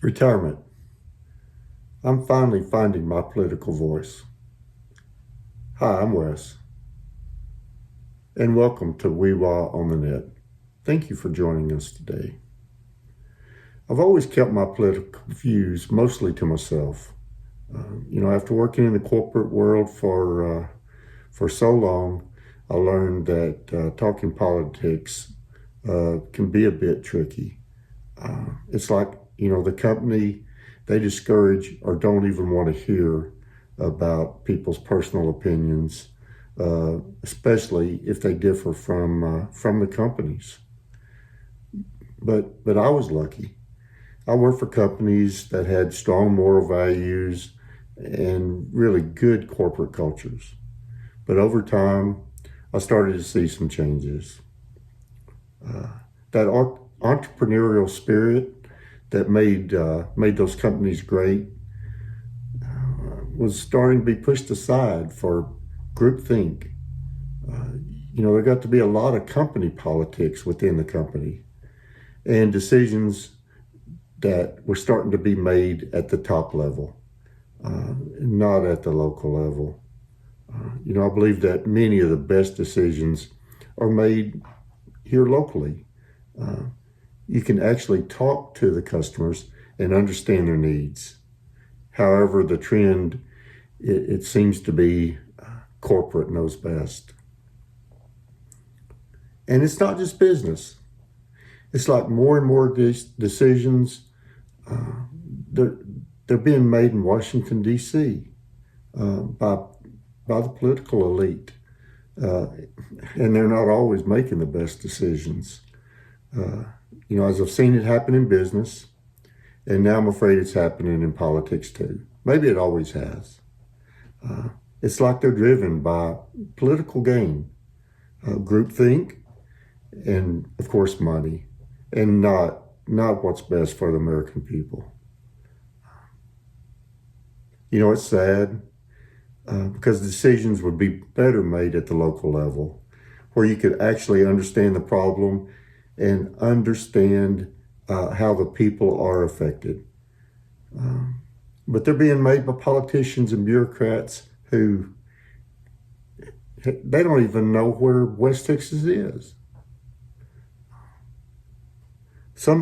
Retirement. I'm finally finding my political voice. Hi, I'm Wes, and welcome to WeWa on the Net. Thank you for joining us today. I've always kept my political views mostly to myself. After working in the corporate world for so long, I learned that talking politics can be a bit tricky. It's like, the company, they discourage or don't even want to hear about people's personal opinions, especially if they differ from the companies. But I was lucky. I worked for companies that had strong moral values and really good corporate cultures. But over time, I started to see some changes. That entrepreneurial spirit that made those companies great was starting to be pushed aside for groupthink. There got to be a lot of company politics within the company and decisions that were starting to be made at the top level, not at the local level. I believe that many of the best decisions are made here locally. You can actually talk to the customers and understand their needs. However, the trend, it seems to be corporate knows best. And it's not just business. It's like more and more decisions, they're being made in Washington, D.C. By the political elite. And they're not always making the best decisions. As I've seen it happen in business, and now I'm afraid it's happening in politics too. Maybe it always has. It's like they're driven by political gain, groupthink, and of course money, and not what's best for the American people. It's sad because decisions would be better made at the local level, where you could actually understand the problem and understand how the people are affected. But they're being made by politicians and bureaucrats who, they don't even know where West Texas is. I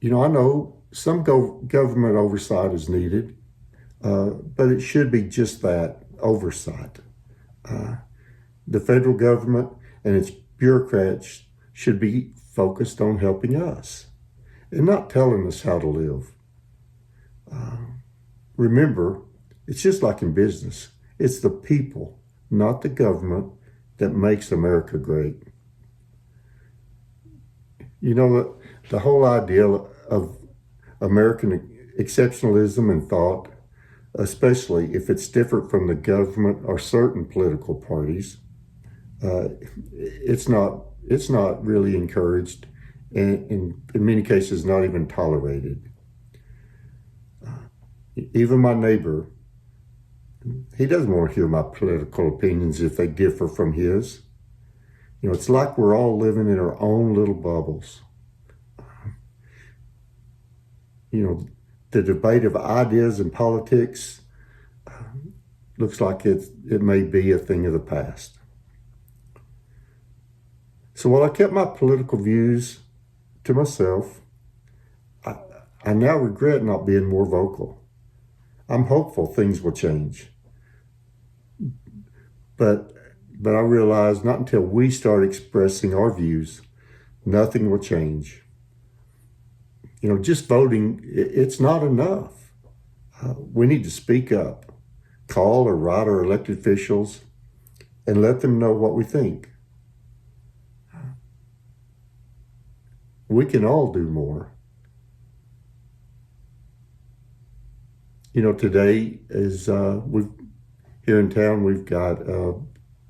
know some government oversight is needed, but it should be just that, oversight. The federal government and its bureaucrats should be focused on helping us and not telling us how to live. Remember, it's just like in business. It's the people, not the government, that makes America great. The whole idea of American exceptionalism and thought, especially if it's different from the government or certain political parties, it's not really encouraged, and in many cases not even tolerated. Even my neighbor, he doesn't want to hear my political opinions if they differ from his. It's like we're all living in our own little bubbles. The debate of ideas in politics looks like it may be a thing of the past. So while I kept my political views to myself, I now regret not being more vocal. I'm hopeful things will change. But I realize not until we start expressing our views, nothing will change. Just voting, it's not enough. We need to speak up, call or write our elected officials, and let them know what we think. We can all do more. Today is here in town, we've got a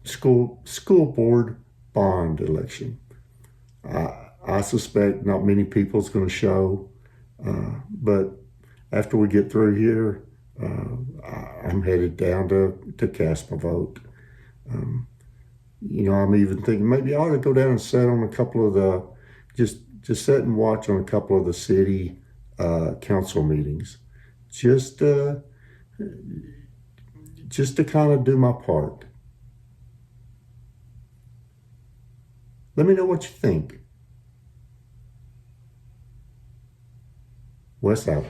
school board bond election. I suspect not many people's going to show, but after we get through here, I'm headed down to cast my vote. I'm even thinking maybe I ought to go down and sit on a couple of the, just sit and watch on a couple of the city council meetings, just to kind of do my part. Let me know what you think. Wes out.